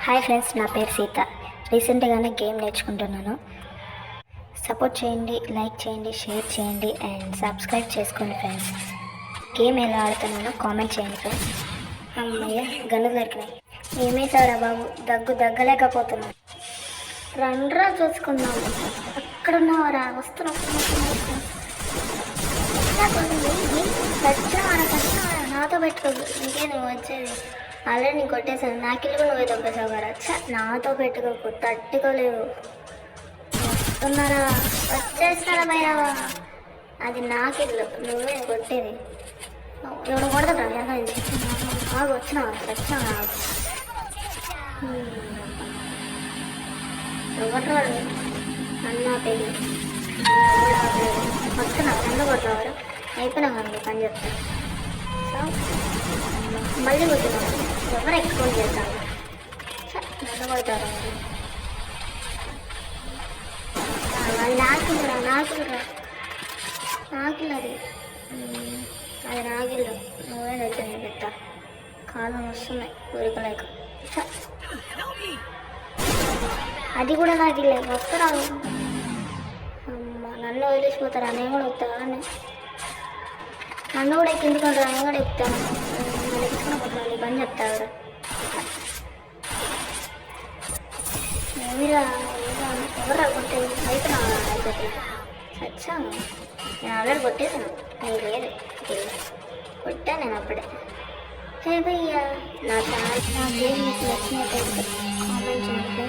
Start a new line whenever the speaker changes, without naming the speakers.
Hi friends, నా పేరు సీత. రీసెంట్గానే గేమ్ నేర్చుకుంటున్నాను. సపోర్ట్ చేయండి, లైక్ చేయండి, షేర్ చేయండి అండ్ సబ్స్క్రైబ్ చేసుకోండి ఫ్రెండ్స్. గేమ్ ఎలా ఆడుతున్నానో కామెంట్ చేయండి ఫ్రెండ్స్. అమ్మయ్య, గన్ను దొరికినాయి. ఏమేసారా బాబు, దగ్గలేకపోతున్నా. రండ్రా చూసుకున్నాము. ఎక్కడున్నావరా? వస్తున్నా. నాతో పెట్టుకోదు, ఇంకే నువ్వు వచ్చేది. ఆల్రెడీ నీకు కొట్టేసాను. నా కిల్లు నువ్వే దొబ్బేసావు కదా. నాతో పెట్టుకోకు, తట్టుకోలేవు. వస్తున్నారా? వచ్చేస్తారా భయ్యావా? అది నా కిల్లు, నువ్వే కొట్టేది. ఎవడు కొడతాడు? బాగా వచ్చినావా? వచ్చినావా? ఎవరు వాడు? అన్నా పెళ్ళి వస్తున్నా. ఎందుకు కొట్టేవారు? అయిపోయినా కదా పని చెప్తాను. మళ్ళీ కొట్టినారు. ఎవరు ఎక్స్పోజ్ చేస్తారు? నన్ను కొడతారు. వాళ్ళు నాకిల్లు అది నాగిల్లు. నువ్వే తెచ్చింది పెద్ద కాలం వస్తున్నాయి కోరికలేక. అది కూడా నాగిల్లే. వస్తారా? అమ్మ, నన్ను వదిలేసిపోతారా? నేను కూడా వస్తావా? నన్ను కూడా ఎక్కించుకుంటారా? నేను కూడా ఎక్కుతాను. నన్ను ఎక్కించుకుని పని చెప్తాడు. ఏమిరా ఎవరు కొట్టేది? అయిపోయినా అయిపోతుంది. సచ్చా, నేను ఆల్రెడీ కొట్టేసాను. నేను లేదు కొట్టాను నేను అప్పుడే. హే భయ్యా, నా గేమ్ మీకు నచ్చినట్టయితే కామెంట్ చేయండి.